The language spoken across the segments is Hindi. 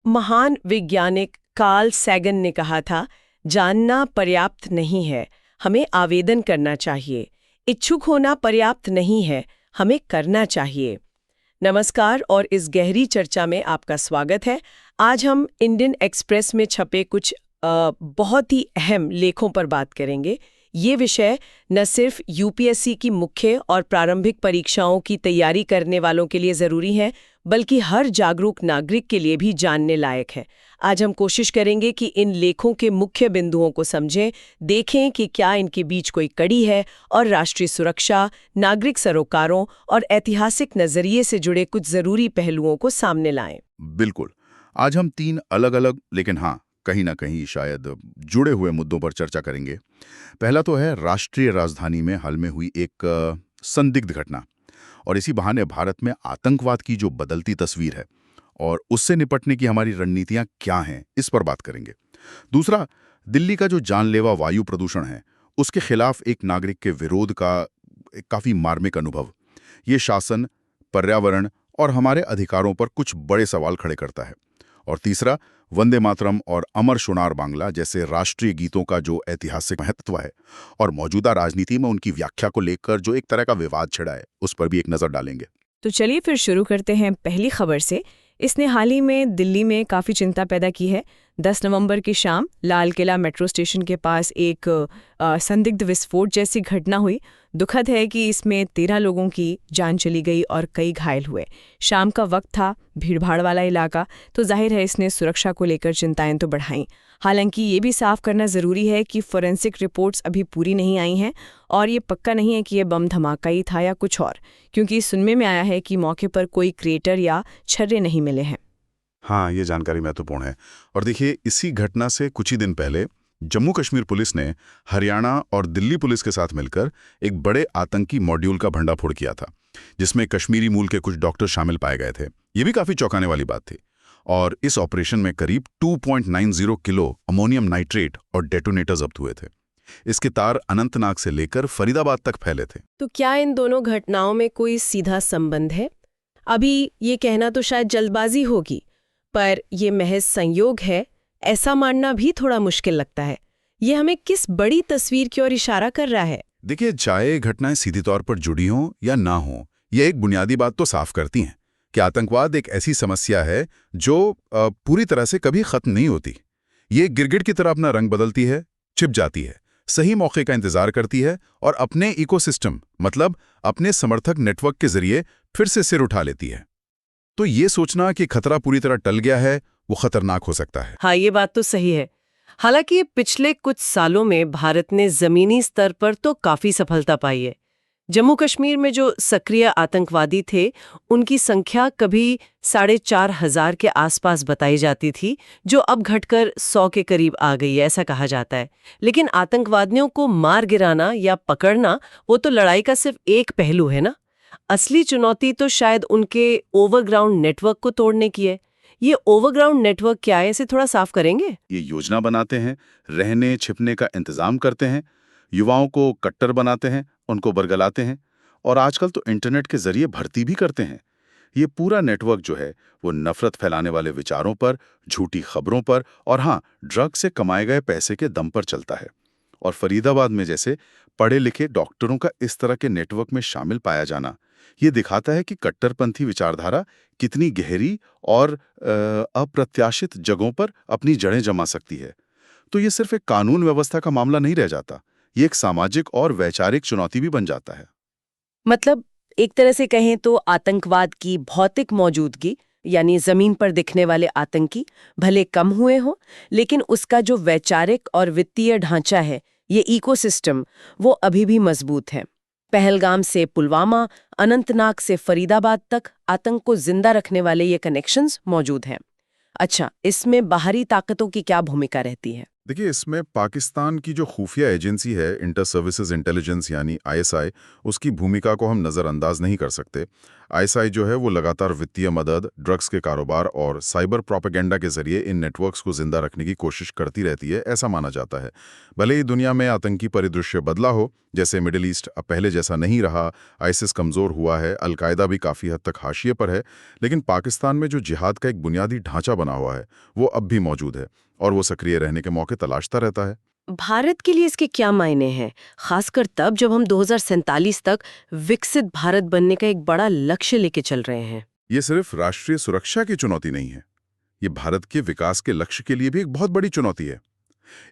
महान वैज्ञानिक कार्ल सैगन ने कहा था, जानना पर्याप्त नहीं है, हमें आवेदन करना चाहिए। इच्छुक होना पर्याप्त नहीं है, हमें करना चाहिए। नमस्कार और इस गहरी चर्चा में आपका स्वागत है। आज हम इंडियन एक्सप्रेस में छपे कुछ बहुत ही अहम लेखों पर बात करेंगे। ये विषय न सिर्फ यूपीएससी की मुख्य और प्रारंभिक परीक्षाओं की तैयारी करने वालों के लिए ज़रूरी है, बल्कि हर जागरूक नागरिक के लिए भी जानने लायक है। आज हम कोशिश करेंगे कि इन लेखों के मुख्य बिंदुओं को समझें, देखें कि क्या इनके बीच कोई कड़ी है और राष्ट्रीय सुरक्षा, नागरिक सरोकारों और ऐतिहासिक नज़रिए से जुड़े कुछ ज़रूरी पहलुओं को सामने लाएं। बिल्कुल। आज हम 3 अलग-अलग लेकिन हाँ, कहीं ना कहीं शायद जुड़े हुए मुद्दों पर चर्चा करेंगे। पहला तो है राष्ट्रीय राजधानी में हाल में हुई एक संदिग्ध घटना, और इसी बहाने भारत में आतंकवाद की जो बदलती तस्वीर है और उससे निपटने की हमारी रणनीतियां क्या हैं, इस पर बात करेंगे। दूसरा, दिल्ली का जो जानलेवा वायु प्रदूषण है, उसके खिलाफ एक नागरिक के विरोध का एक काफी मार्मिक अनुभव। ये शासन, पर्यावरण और हमारे अधिकारों पर कुछ बड़े सवाल खड़े करता है। और तीसरा, वंदे मातरम और अमर सोनार बांग्ला जैसे राष्ट्रीय गीतों का जो ऐतिहासिक महत्व है और मौजूदा राजनीति में उनकी व्याख्या को लेकर जो एक तरह का विवाद छिड़ा है, उस पर भी एक नजर डालेंगे। तो चलिए फिर शुरू करते हैं पहली खबर से। इसने हाल ही में दिल्ली में काफ़ी चिंता पैदा की है। 10 नवंबर की शाम लाल किला मेट्रो स्टेशन के पास एक संदिग्ध विस्फोट जैसी घटना हुई। दुखद है कि इसमें 13 लोगों की जान चली गई और कई घायल हुए। शाम का वक्त था, भीड़भाड़ वाला इलाका, तो जाहिर है इसने सुरक्षा को लेकर चिंताएं तो बढ़ाईं। हालांकि ये भी साफ करना ज़रूरी है कि फोरेंसिक रिपोर्ट्स अभी पूरी नहीं आई हैं और ये पक्का नहीं है कि ये बम धमाका ही था या कुछ और, क्योंकि सुनने में आया है कि मौके पर कोई क्रेटर या छर्रे नहीं मिले हैं। हाँ, ये जानकारी महत्वपूर्ण है। और देखिए, इसी घटना से कुछ ही दिन पहले जम्मू कश्मीर पुलिस ने हरियाणा और दिल्ली पुलिस के साथ मिलकर एक बड़े आतंकी मॉड्यूल का भंडाफोड़ किया था, जिसमें कश्मीरी मूल के कुछ डॉक्टर शामिल पाए गए थे। ये भी काफी चौंकाने वाली बात थी। और इस ऑपरेशन में करीब 2.90 किलो अमोनियम नाइट्रेट और डेटोनेटर जब्त हुए थे। इसके तार अनंतनाग से लेकर फरीदाबाद तक फैले थे। तो क्या इन दोनों घटनाओं में कोई सीधा संबंध है? अभी ये कहना तो शायद जल्दबाजी होगी, पर ये महज संयोग है, ऐसा मानना भी थोड़ा मुश्किल लगता है। ये हमें किस बड़ी तस्वीर की ओर इशारा कर रहा है? देखिए, चाहे घटनाएं सीधी तौर पर जुड़ी हों या ना हों, यह एक बुनियादी बात तो साफ करती हैं कि आतंकवाद एक ऐसी समस्या है जो पूरी तरह से कभी खत्म नहीं होती। ये गिरगिट की तरह अपना रंग बदलती है, छिप जाती है, सही मौके का इंतजार करती है और अपने इकोसिस्टम, मतलब अपने समर्थक नेटवर्क के जरिए फिर से सिर उठा लेती है। तो ये सोचना कि खतरा पूरी तरह टल गया है, वो खतरनाक हो सकता है। हाँ, ये बात तो सही है। हालांकि पिछले कुछ सालों में भारत ने जमीनी स्तर पर तो काफी सफलता पाई है। जम्मू कश्मीर में जो सक्रिय आतंकवादी थे, उनकी संख्या कभी 4,500 के आसपास बताई जाती थी, जो अब घटकर 100 के करीब आ गई है, ऐसा कहा जाता है। लेकिन आतंकवादियों को मार गिराना या पकड़ना, वो तो लड़ाई का सिर्फ एक पहलू है ना। असली चुनौती तो शायद उनके ओवरग्राउंड नेटवर्क को तोड़ने की है। ये ओवरग्राउंड नेटवर्क क्या है, इसे थोड़ा साफ करेंगे? ये योजना बनाते हैं, रहने छिपने का इंतजाम करते हैं, युवाओं को कट्टर बनाते हैं, उनको बरगलाते हैं और आजकल तो इंटरनेट के जरिए भर्ती भी करते हैं। ये पूरा नेटवर्क जो है वो नफरत फैलाने वाले विचारों पर, झूठी खबरों पर और हाँ, ड्रग से कमाए गए पैसे के दम पर चलता है। और फरीदाबाद में जैसे पढ़े लिखे डॉक्टरों का इस तरह के नेटवर्क में शामिल पाया जाना, ये दिखाता है कि कट्टरपंथी विचारधारा कितनी गहरी और अप्रत्याशित जगहों पर अपनी जड़ें जमा सकती है। तो ये सिर्फ एक कानून व्यवस्था का मामला नहीं रह जाता, ये एक सामाजिक और वैचारिक चुनौती भी बन जाता है। मतलब एक तरह से कहें तो आतंकवाद की भौतिक मौजूदगी, यानी जमीन पर दिखने वाले आतंकी भले कम हुए हों, लेकिन उसका जो वैचारिक और वित्तीय ढांचा है, ये इकोसिस्टम, वो अभी भी मजबूत है। पहलगाम से पुलवामा, अनंतनाग से फरीदाबाद तक आतंक को जिंदा रखने वाले ये कनेक्शंस मौजूद हैं। अच्छा, इसमें बाहरी ताकतों की क्या भूमिका रहती है? देखिए, इसमें पाकिस्तान की जो खुफिया एजेंसी है, इंटर सर्विसेज इंटेलिजेंस यानी आईएसआई, उसकी भूमिका को हम नज़रअंदाज नहीं कर सकते। आईएसआई जो है वो लगातार वित्तीय मदद, ड्रग्स के कारोबार और साइबर प्रोपेगेंडा के जरिए इन नेटवर्क्स को जिंदा रखने की कोशिश करती रहती है, ऐसा माना जाता है। भले ही दुनिया में आतंकी परिदृश्य बदला हो, जैसे मिडिल ईस्ट अब पहले जैसा नहीं रहा, आईसिस कमज़ोर हुआ है, अलकायदा भी काफ़ी हद तक हाशिए पर है, लेकिन पाकिस्तान में जो जिहाद का एक बुनियादी ढांचा बना हुआ है, वो अब भी मौजूद है और वो सक्रिय रहने के मौके तलाशता रहता है। भारत के लिए इसके क्या मायने हैं, खासकर तब जब हम 2047 तक विकसित भारत बनने का एक बड़ा लक्ष्य लेके चल रहे हैं? ये सिर्फ राष्ट्रीय सुरक्षा की चुनौती नहीं है, ये भारत के विकास के लक्ष्य के लिए भी एक बहुत बड़ी चुनौती है।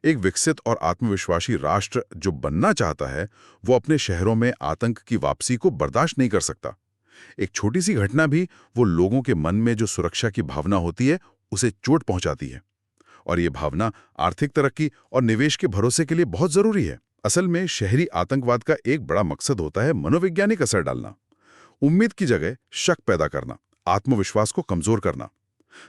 एक विकसित और आत्मविश्वासी राष्ट्र जो बनना चाहता है, वो अपने शहरों में आतंक की वापसी को बर्दाश्त नहीं कर सकता। एक छोटी सी घटना भी वो लोगों के मन में जो सुरक्षा की भावना होती है, उसे चोट पहुंचाती है। और ये भावना आर्थिक तरक्की और निवेश के भरोसे के लिए बहुत जरूरी है। असल में शहरी आतंकवाद का एक बड़ा मकसद होता है मनोवैज्ञानिक असर डालना, उम्मीद की जगह शक पैदा करना, आत्मविश्वास को कमजोर करना।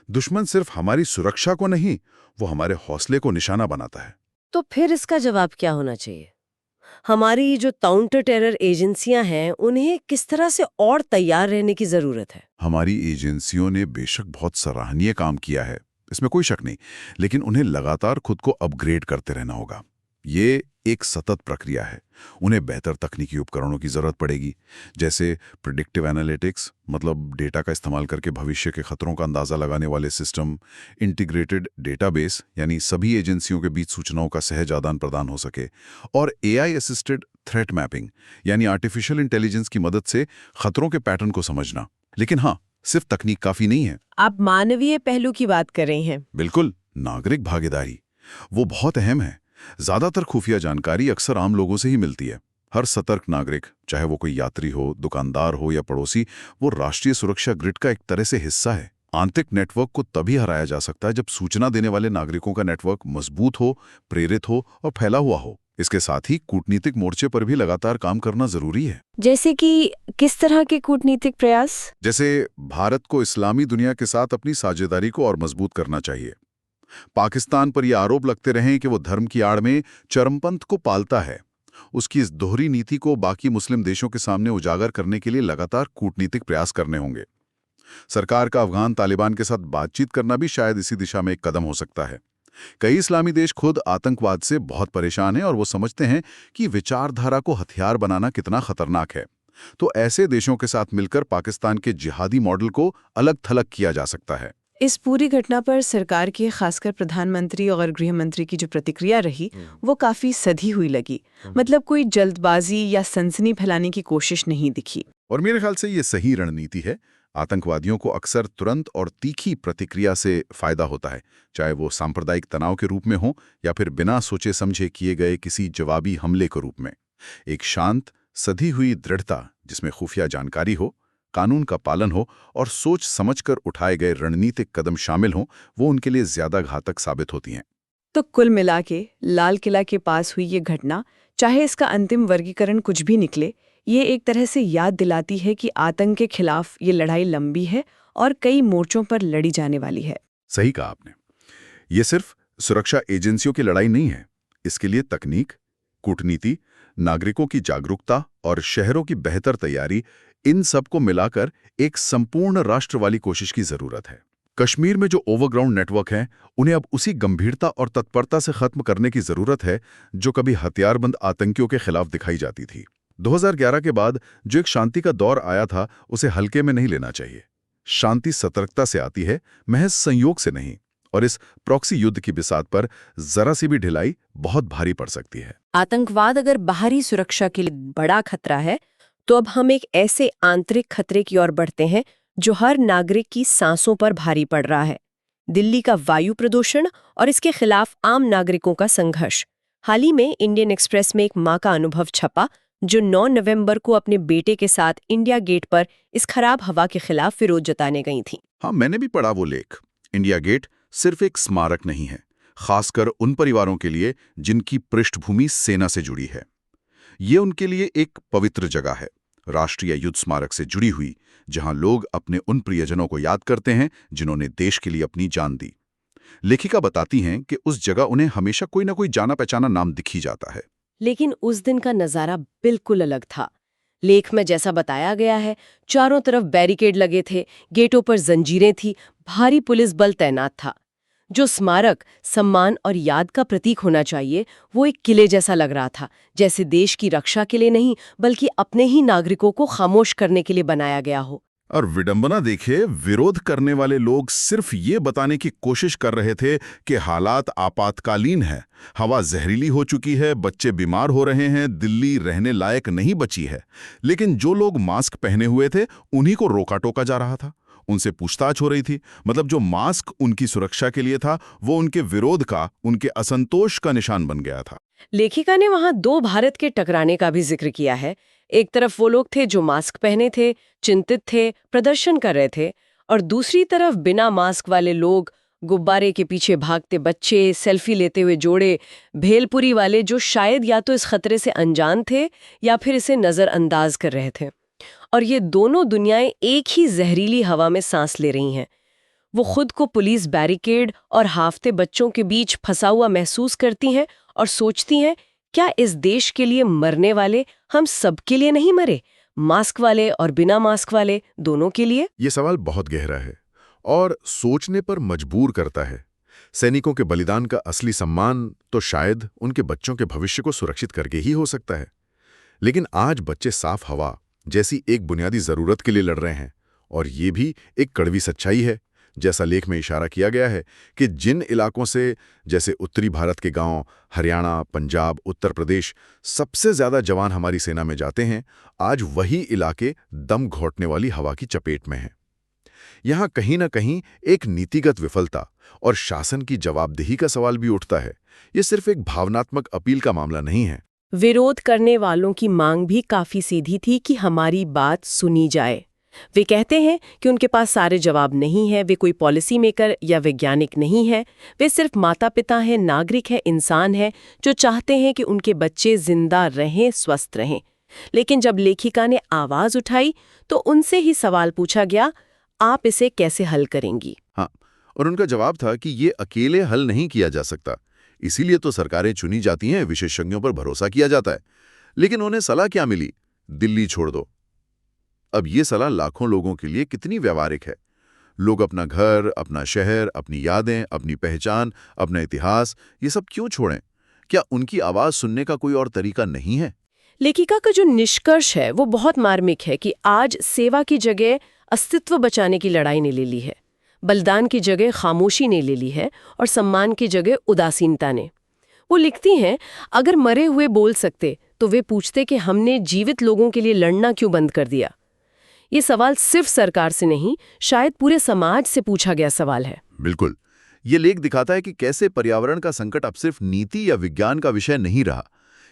दुश्मन सिर्फ हमारी सुरक्षा को नहीं, वो हमारे हौसले को निशाना बनाता है। तो फिर इसका जवाब क्या होना चाहिए? हमारी जो काउंटर टेरर एजेंसियां हैं, उन्हें किस तरह से और तैयार रहने की जरूरत है? हमारी एजेंसियों ने बेशक बहुत सराहनीय काम किया है, इसमें कोई शक नहीं, लेकिन उन्हें लगातार खुद को अपग्रेड करते रहना होगा। ये एक सतत प्रक्रिया है। उन्हें बेहतर तकनीकी उपकरणों की जरूरत पड़ेगी, जैसे प्रिडिक्टिव एनालिटिक्स, मतलब डेटा का इस्तेमाल करके भविष्य के खतरों का अंदाजा लगाने वाले सिस्टम, इंटीग्रेटेड डेटाबेस यानी सभी एजेंसियों के बीच सूचनाओं का सहज आदान प्रदान हो सके, और एआई असिस्टेड थ्रेट मैपिंग यानी आर्टिफिशियल इंटेलिजेंस की मदद से खतरों के पैटर्न को समझना। लेकिन हाँ, सिर्फ तकनीक काफी नहीं है। आप मानवीय पहलू की बात कर रहे हैं? बिल्कुल, नागरिक भागीदारी वो बहुत अहम है। ज्यादातर खुफिया जानकारी अक्सर आम लोगों से ही मिलती है। हर सतर्क नागरिक, चाहे वो कोई यात्री हो, दुकानदार हो या पड़ोसी, वो राष्ट्रीय सुरक्षा ग्रिड का एक तरह से हिस्सा है। आंतरिक नेटवर्क को तभी हराया जा सकता है जब सूचना देने वाले नागरिकों का नेटवर्क मजबूत हो, प्रेरित हो और फैला हुआ हो। इसके साथ ही कूटनीतिक मोर्चे पर भी लगातार काम करना जरूरी है। जैसे कि किस तरह के कूटनीतिक प्रयास? जैसे भारत को इस्लामी दुनिया के साथ अपनी साझेदारी को और मजबूत करना चाहिए। पाकिस्तान पर यह आरोप लगते रहे कि वो धर्म की आड़ में चरमपंथ को पालता है। उसकी इस दोहरी नीति को बाकी मुस्लिम देशों के सामने उजागर करने के लिए लगातार कूटनीतिक प्रयास करने होंगे। सरकार का अफगान तालिबान के साथ बातचीत करना भी शायद इसी दिशा में एक कदम हो सकता है। कई इस्लामी देश खुद आतंकवाद से बहुत परेशान हैं और वो समझते हैं कि विचारधारा को हथियार बनाना कितना खतरनाक है। तो ऐसे देशों के साथ मिलकर पाकिस्तान के जिहादी मॉडल को अलग थलग किया जा सकता है। इस पूरी घटना पर सरकार की, खासकर प्रधानमंत्री और गृह मंत्री की जो प्रतिक्रिया रही, वो काफी सधी हुई लगी। मतलब कोई जल्दबाजी या सनसनी फैलाने की कोशिश नहीं दिखी। और मेरे ख्याल से ये सही रणनीति है। आतंकवादियों को अक्सर तुरंत और तीखी प्रतिक्रिया से फायदा होता है, चाहे वो सांप्रदायिक तनाव के रूप में हो या फिर बिना सोचे समझे किए गए किसी जवाबी हमले के रूप में। एक शांत, सधी हुई दृढ़ता जिसमें खुफिया जानकारी हो, कानून का पालन हो और सोच समझकर उठाए गए रणनीतिक कदम शामिल हों, वो उनके लिए ज्यादा घातक साबित होती हैं। तो कुल मिला के लाल किला के पास हुई ये घटना, चाहे इसका अंतिम वर्गीकरण कुछ भी निकले, ये एक तरह से याद दिलाती है कि आतंक के खिलाफ ये लड़ाई लंबी है और कई मोर्चों पर लड़ी जाने वाली है। सही कहा आपने। ये सिर्फ सुरक्षा एजेंसियों की लड़ाई नहीं है। इसके लिए तकनीक, कूटनीति, नागरिकों की जागरूकता और शहरों की बेहतर तैयारी, इन सब को मिलाकर एक संपूर्ण राष्ट्र वाली कोशिश की जरूरत है। कश्मीर में जो ओवरग्राउंड नेटवर्क हैं, उन्हें अब उसी गंभीरता और तत्परता से खत्म करने की जरूरत है जो कभी हथियारबंद आतंकियों के खिलाफ दिखाई जाती थी। 2011 के बाद जो एक शांति का दौर आया था, उसे हल्के में नहीं लेना चाहिए। शांति सतर्कता से आती है, महज संयोग से नहीं। और इस प्रॉक्सी युद्ध की बिसात पर जरा सी भी ढिलाई बहुत भारी पड़ सकती है। आतंकवाद अगर बाहरी सुरक्षा के लिए बड़ा खतरा है, तो अब हम एक ऐसे आंतरिक खतरे की ओर बढ़ते हैं जो हर नागरिक की सांसों पर भारी पड़ रहा है। दिल्ली का वायु प्रदूषण और इसके खिलाफ आम नागरिकों का संघर्ष। हाल ही में इंडियन एक्सप्रेस में एक मां का अनुभव छपा जो 9 नवंबर को अपने बेटे के साथ इंडिया गेट पर इस खराब हवा के खिलाफ विरोध जताने गई थी। हाँ, मैंने भी पढ़ा वो लेख। इंडिया गेट सिर्फ एक स्मारक नहीं है, खासकर उन परिवारों के लिए जिनकी पृष्ठभूमि सेना से जुड़ी है। ये उनके लिए एक पवित्र जगह है, राष्ट्रीय युद्ध स्मारक से जुड़ी हुई, जहां लोग अपने उन प्रियजनों को याद करते हैं जिन्होंने देश के लिए अपनी जान दी। लेखिका बताती हैं कि उस जगह उन्हें हमेशा कोई ना कोई जाना पहचाना नाम दिख ही जाता है। लेकिन उस दिन का नज़ारा बिल्कुल अलग था। लेख में जैसा बताया गया है, चारों तरफ बैरिकेड लगे थे, गेटों पर जंजीरें थी, भारी पुलिस बल तैनात था। जो स्मारक सम्मान और याद का प्रतीक होना चाहिए, वो एक किले जैसा लग रहा था, जैसे देश की रक्षा के लिए नहीं बल्कि अपने ही नागरिकों को खामोश करने के लिए बनाया गया हो। और विडंबना देखिए, विरोध करने वाले लोग सिर्फ ये बताने की कोशिश कर रहे थे कि हालात आपातकालीन है, हवा जहरीली हो चुकी है, बच्चे बीमार हो रहे हैं, दिल्ली रहने लायक नहीं बची है। लेकिन जो लोग मास्क पहने हुए थे उन्हीं को रोका टोका जा रहा था, उनसे पूछताछ हो रही थी। मतलब जो मास्क उनकी सुरक्षा के लिए था वो उनके विरोध का, उनके असंतोष का निशान बन गया था। लेखिका ने वहां दो भारत के टकराने का भी जिक्र किया है। एक तरफ वो लोग थे जो मास्क पहने थे, चिंतित थे, प्रदर्शन कर रहे थे, और दूसरी तरफ बिना मास्क वाले लोग, गुब्बारे के पीछे भागते बच्चे, सेल्फी लेते हुए जोड़े, भेलपुरी वाले जो शायद या तो इस खतरे से अनजान थे या फिर इसे नजरअंदाज कर रहे थे। और ये दोनों दुनियाएं एक ही जहरीली हवा में सांस ले रही हैं। वो खुद को पुलिस बैरिकेड और हाफते बच्चों के बीच फंसा हुआ महसूस करती हैं और सोचती हैं, क्या इस देश के लिए मरने वाले हम सबके लिए नहीं मरे, मास्क वाले और बिना मास्क वाले दोनों के लिए? ये सवाल बहुत गहरा है और सोचने पर मजबूर करता है। सैनिकों के बलिदान का असली सम्मान तो शायद उनके बच्चों के भविष्य को सुरक्षित करके ही हो सकता है। लेकिन आज बच्चे साफ हवा जैसी एक बुनियादी जरूरत के लिए लड़ रहे हैं, और ये भी एक कड़वी सच्चाई है। जैसा लेख में इशारा किया गया है कि जिन इलाकों से, जैसे उत्तरी भारत के गांव, हरियाणा, पंजाब, उत्तर प्रदेश, सबसे ज्यादा जवान हमारी सेना में जाते हैं, आज वही इलाके दम घोंटने वाली हवा की चपेट में हैं। यहां कहीं ना कहीं एक नीतिगत विफलता और शासन की जवाबदेही का सवाल भी उठता है। ये सिर्फ एक भावनात्मक अपील का मामला नहीं है। विरोध करने वालों की मांग भी काफी सीधी थी कि हमारी बात सुनी जाए। वे कहते हैं कि उनके पास सारे जवाब नहीं है, वे कोई पॉलिसी मेकर या वैज्ञानिक नहीं है, वे सिर्फ माता पिता हैं, नागरिक हैं, इंसान हैं जो चाहते हैं कि उनके बच्चे जिंदा रहें, स्वस्थ रहें। लेकिन जब लेखिका ने आवाज उठाई तो उनसे ही सवाल पूछा गया, आप इसे कैसे हल करेंगी? हाँ, और उनका जवाब था कि ये अकेले हल नहीं किया जा सकता, इसीलिए तो सरकारें चुनी जाती हैं, विशेषज्ञों पर भरोसा किया जाता है। लेकिन उन्हें सलाह क्या मिली? दिल्ली छोड़ दो। अब ये सलाह लाखों लोगों के लिए कितनी व्यावहारिक है। लोग अपना घर, अपना शहर, अपनी यादें, अपनी पहचान, अपना इतिहास, ये सब क्यों छोड़ें? क्या उनकी आवाज सुनने का कोई और तरीका नहीं है? लेखिका का जो निष्कर्ष है वो बहुत मार्मिक है कि आज सेवा की जगह अस्तित्व बचाने की लड़ाई ने ले ली है, बलिदान की जगह खामोशी ने ले ली है, और सम्मान की जगह उदासीनता ने। वो लिखती हैं, अगर मरे हुए बोल सकते तो वे पूछते कि हमने जीवित लोगों के लिए लड़ना क्यों बंद कर दिया। ये सवाल सिर्फ सरकार से नहीं, शायद पूरे समाज से पूछा गया सवाल है। बिल्कुल। ये लेख दिखाता है कि कैसे पर्यावरण का संकट अब सिर्फ नीति या विज्ञान का विषय नहीं रहा।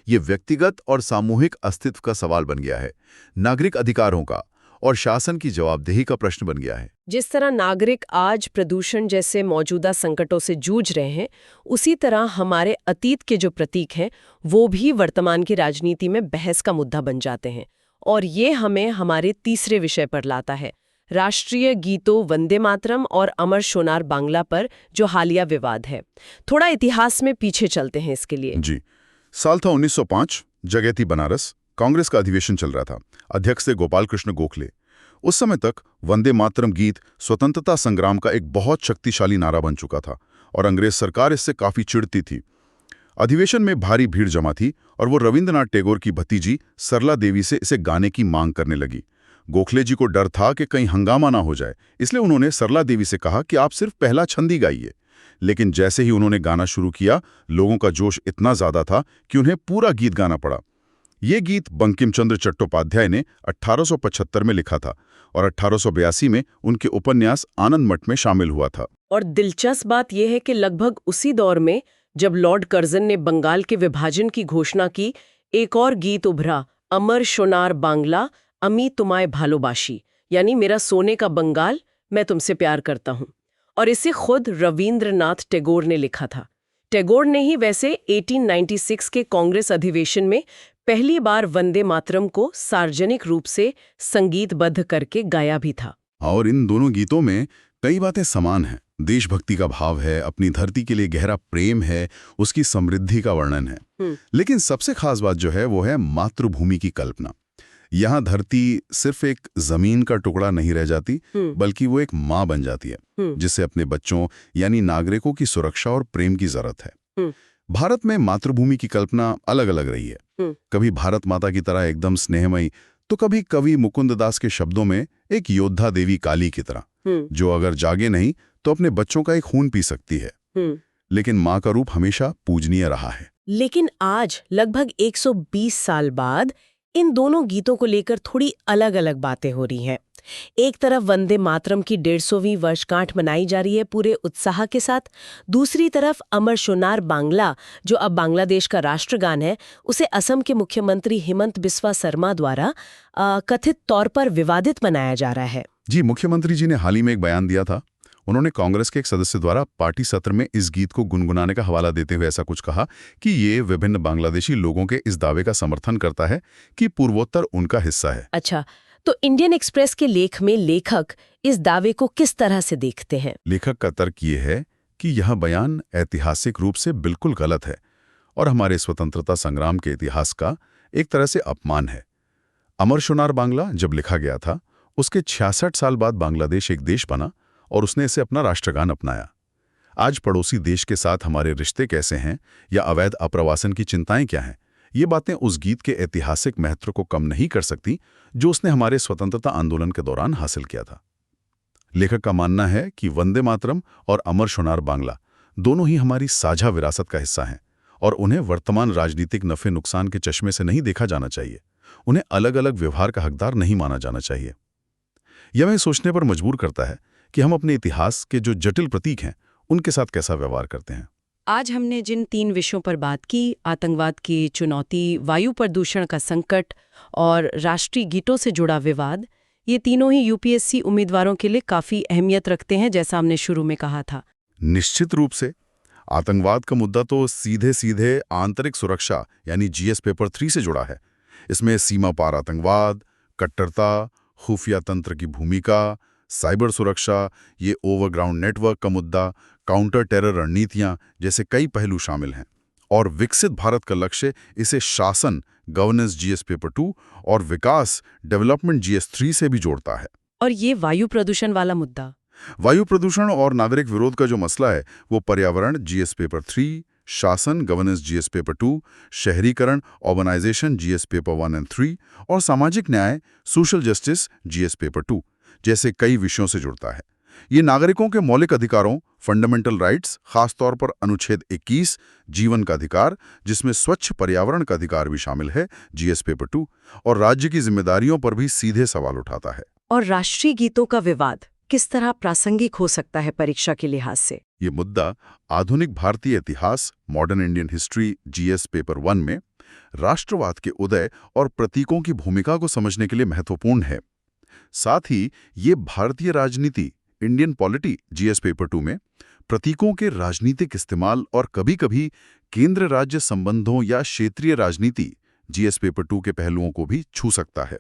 ये व्यक्तिगत और सामूहिक अस्तित्व का सवाल बन गया है, नागरिक अधिकारों का और शासन की जवाबदेही का प्रश्न बन गया है। जिस तरह नागरिक आज प्रदूषण जैसे मौजूदा संकटों से जूझ रहे हैं, उसी तरह हमारे अतीत के जो प्रतीक हैं वो भी वर्तमान की राजनीति में बहस का मुद्दा बन जाते हैं। और ये हमें हमारे तीसरे विषय पर लाता है, राष्ट्रीय गीतों वंदे मातरम और अमर सोनार बांग्ला पर जो हालिया विवाद है। थोड़ा इतिहास में पीछे चलते हैं इसके लिए। जी, साल था 1905, जगह थी बनारस। कांग्रेस का अधिवेशन चल रहा था, अध्यक्ष थे गोपाल कृष्ण गोखले। उस समय तक वंदे मातरम गीत स्वतंत्रता संग्राम का एक बहुत शक्तिशाली नारा बन चुका था और अंग्रेज सरकार इससे काफी चिढ़ती थी। अधिवेशन में भारी भीड़ जमा थी और वो रविंद्रनाथ टैगोर की भतीजी सरला देवी से इसे गाने की मांग करने लगी। गोखले जी को डर था कि कहीं हंगामा ना हो जाए, इसलिए उन्होंने सरला देवी से कहा कि आप सिर्फ पहला छंद ही गाइए। लेकिन जैसे ही उन्होंने गाना शुरू किया, लोगों का जोश इतना ज्यादा था कि उन्हें पूरा गीत गाना पड़ा। ये गीत बंकिम चंद्र चट्टोपाध्याय ने 1875 में लिखा था और 1882 में उनके उपन्यास आनंद मठ में शामिल हुआ था। और दिलचस्प बात यह है कि लगभग उसी दौर में जब लॉर्ड कर्जन ने बंगाल के विभाजन की घोषणा की, एक और गीत उभरा, अमर सोनार बांग्ला अमी तुम्हाय भालोबाशी, यानी मेरा सोने का बंगाल, मैं तुमसे प्यार करता हूं। और इसे खुद रविंद्रनाथ टैगोर ने लिखा था। टैगोर ने ही वैसे 1896 के कांग्रेस अधिवेशन में पहली बार वंदे मातरम को सार्वजनिक रूप से संगीतबद्ध करके गाया भी था। और इन दोनों गीतों में कई बातें समान हैं। देशभक्ति का भाव है, अपनी धरती के लिए गहरा प्रेम है, उसकी समृद्धि का वर्णन है। लेकिन सबसे खास बात जो है वो है मातृभूमि की कल्पना। यहाँ धरती सिर्फ एक जमीन का टुकड़ा नहीं रह जाती, बल्कि वो एक माँ बन जाती है जिससे अपने बच्चों यानी नागरिकों की सुरक्षा और प्रेम की जरूरत है। भारत में मातृभूमि की कल्पना अलग अलग रही है। कभी भारत माता की तरह एकदम स्नेहमयी, तो कभी कवि मुकुंद दास के शब्दों में एक योद्धा देवी काली की तरह, जो अगर जागे नहीं तो अपने बच्चों का एक खून पी सकती है। लेकिन माँ का रूप हमेशा पूजनीय रहा है। लेकिन आज लगभग 120 साल बाद इन दोनों गीतों को लेकर थोड़ी अलग अलग बातें हो रही हैं। एक तरफ वंदे मातरम की 150वीं वर्षगांठ मनाई जा रही है पूरे उत्साह के साथ, दूसरी तरफ अमर सोनार बांग्ला, जो अब बांग्लादेश का राष्ट्रगान है, उसे असम के मुख्यमंत्री हिमंत बिस्वा शर्मा द्वारा कथित तौर पर विवादित बनाया जा रहा है। जी, मुख्यमंत्री जी ने हाल ही में एक बयान दिया था। उन्होंने कांग्रेस के एक सदस्य द्वारा पार्टी सत्र में इस गीत को गुनगुनाने का हवाला देते हुए ऐसा कुछ कहा कि ये विभिन्न बांग्लादेशी लोगों के इस दावे का समर्थन करता है कि पूर्वोत्तर उनका हिस्सा है। अच्छा, तो इंडियन एक्सप्रेस के लेख में लेखक इस दावे को किस तरह से देखते हैं? लेखक का तर्क ये है कि यह बयान ऐतिहासिक रूप से बिल्कुल गलत है और हमारे स्वतंत्रता संग्राम के इतिहास का एक तरह से अपमान है। अमर सोनार बांग्ला जब लिखा गया था, उसके 66 साल बाद बांग्लादेश एक देश बना और उसने इसे अपना राष्ट्रगान अपनाया। आज पड़ोसी देश के साथ हमारे रिश्ते कैसे हैं या अवैध अप्रवासन की चिंताएं क्या हैं, ये बातें उस गीत के ऐतिहासिक महत्व को कम नहीं कर सकती जो उसने हमारे स्वतंत्रता आंदोलन के दौरान हासिल किया था। लेखक का मानना है कि वंदे मातरम और अमर सोनार बांग्ला दोनों ही हमारी साझा विरासत का हिस्सा हैं और उन्हें वर्तमान राजनीतिक नफे नुकसान के चश्मे से नहीं देखा जाना चाहिए। उन्हें अलग अलग व्यवहार का हकदार नहीं माना जाना चाहिए। यह हमें सोचने पर मजबूर करता है कि हम अपने इतिहास के जो जटिल प्रतीक हैं उनके साथ कैसा व्यवहार करते हैं। आज हमने जिन 3 विषयों पर बात की, आतंकवाद की चुनौती, वायु प्रदूषण का संकट और राष्ट्रीय गीतों से जुड़ा विवाद, ये तीनों ही यूपीएससी उम्मीदवारों के लिए काफी अहमियत रखते हैं, जैसा हमने शुरू में कहा था। निश्चित रूप से आतंकवाद का मुद्दा तो सीधे सीधे आंतरिक सुरक्षा यानी जीएस पेपर 3 से जुड़ा है। इसमें सीमा पार आतंकवाद, कट्टरता, खुफिया तंत्र की भूमिका, साइबर सुरक्षा, ये ओवरग्राउंड नेटवर्क का मुद्दा, काउंटर टेरर रणनीतियां जैसे कई पहलू शामिल हैं। और विकसित भारत का लक्ष्य इसे शासन गवर्नेंस जीएस पेपर 2 और विकास डेवलपमेंट जीएस 3 से भी जोड़ता है। और ये वायु प्रदूषण वाला मुद्दा, वायु प्रदूषण और नागरिक विरोध का जो मसला है वो पर्यावरण जीएस पेपर 3, शासन गवर्नेंस जीएस पेपर 2, शहरीकरण ऑर्गेनाइजेशन जीएस पेपर 1 और 3 और सामाजिक न्याय सोशल जस्टिस जीएस पेपर 2 जैसे कई विषयों से जुड़ता है। ये नागरिकों के मौलिक अधिकारों फंडामेंटल राइट्स, खासतौर पर अनुच्छेद 21 जीवन का अधिकार, जिसमें स्वच्छ पर्यावरण का अधिकार भी शामिल है, जीएस पेपर 2 और राज्य की जिम्मेदारियों पर भी सीधे सवाल उठाता है। और राष्ट्रीय गीतों का विवाद किस तरह प्रासंगिक हो सकता है परीक्षा के लिहाज से? ये मुद्दा आधुनिक भारतीय इतिहास modern Indian history GS paper 1 में राष्ट्रवाद के उदय और प्रतीकों की भूमिका को समझने के लिए महत्वपूर्ण है। साथ ही ये भारतीय राजनीति इंडियन पॉलिटी जीएस पेपर 2 में प्रतीकों के राजनीतिक इस्तेमाल और कभी-कभी केंद्र राज्य संबंधों या क्षेत्रीय राजनीति जीएस पेपर 2 के पहलुओं को भी छू सकता है।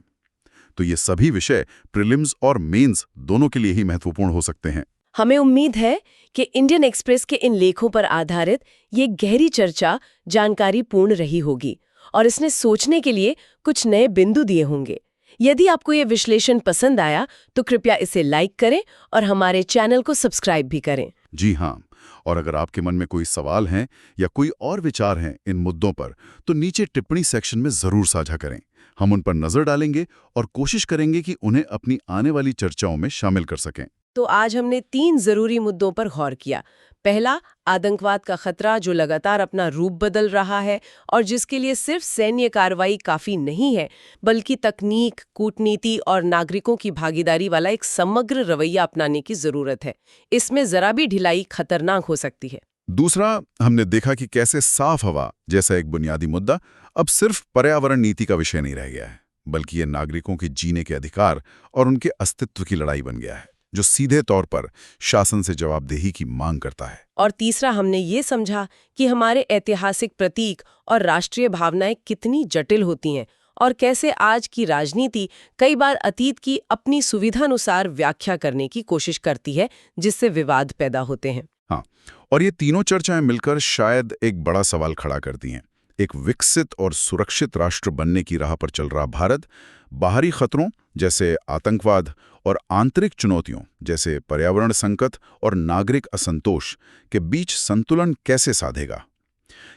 तो ये सभी विषय प्रीलिम्स और मेंस दोनों के लिए ही महत्वपूर्ण हो सकते हैं। हमें उम्मीद है कि इंडियन एक्सप्रेस के इन लेखों पर आधारित ये गहरी चर्चा जानकारी पूर्ण रही होगी और इसने सोचने के लिए कुछ नए बिंदु दिए होंगे। यदि आपको ये विश्लेषण पसंद आया तो कृपया इसे लाइक करें और हमारे चैनल को सब्सक्राइब भी करें। जी हाँ, और अगर आपके मन में कोई सवाल हैं या कोई और विचार हैं इन मुद्दों पर, तो नीचे टिप्पणी सेक्शन में जरूर साझा करें। हम उन पर नजर डालेंगे और कोशिश करेंगे कि उन्हें अपनी आने वाली चर्चाओं में शामिल कर सकें। तो आज हमने 3 जरूरी मुद्दों पर गौर किया। पहला, आतंकवाद का खतरा जो लगातार अपना रूप बदल रहा है और जिसके लिए सिर्फ सैन्य कार्रवाई काफी नहीं है, बल्कि तकनीक, कूटनीति और नागरिकों की भागीदारी वाला एक समग्र रवैया अपनाने की जरूरत है। इसमें जरा भी ढिलाई खतरनाक हो सकती है। दूसरा, हमने देखा कि कैसे साफ हवा जैसा एक बुनियादी मुद्दा अब सिर्फ पर्यावरण नीति का विषय नहीं रह गया है, बल्कि ये नागरिकों के जीने के अधिकार और उनके अस्तित्व की लड़ाई बन गया है, जो सीधे तौर पर शासन से जवाबदेही की मांग करता है। और तीसरा, हमने ये समझा कि हमारे ऐतिहासिक प्रतीक और राष्ट्रीय भावनाएं कितनी जटिल होती हैं और कैसे आज की राजनीति कई बार अतीत की अपनी सुविधानुसार व्याख्या करने की कोशिश करती है, जिससे विवाद पैदा होते हैं। हाँ, और ये तीनों चर्चाएं मिलकर शायद एक बड़ा सवाल खड़ा करती हैं। एक विकसित और सुरक्षित राष्ट्र बनने की राह पर चल रहा भारत बाहरी खतरों जैसे आतंकवाद और आंतरिक चुनौतियों जैसे पर्यावरण संकट और नागरिक असंतोष के बीच संतुलन कैसे साधेगा?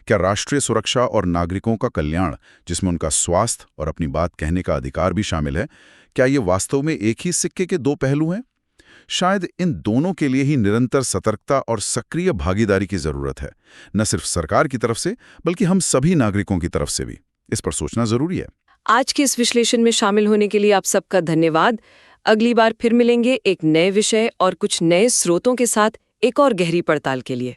क्या राष्ट्रीय सुरक्षा और नागरिकों का कल्याण, जिसमें उनका स्वास्थ्य और अपनी बात कहने का अधिकार भी शामिल है, क्या ये वास्तव में एक ही सिक्के के दो पहलू हैं? शायद इन दोनों के लिए ही निरंतर सतर्कता और सक्रिय भागीदारी की जरूरत है, न सिर्फ सरकार की तरफ से बल्कि हम सभी नागरिकों की तरफ से भी। इस पर सोचना जरूरी है। आज के इस विश्लेषण में शामिल होने के लिए आप सबका धन्यवाद। अगली बार फिर मिलेंगे एक नए विषय और कुछ नए स्रोतों के साथ एक और गहरी पड़ताल के लिए।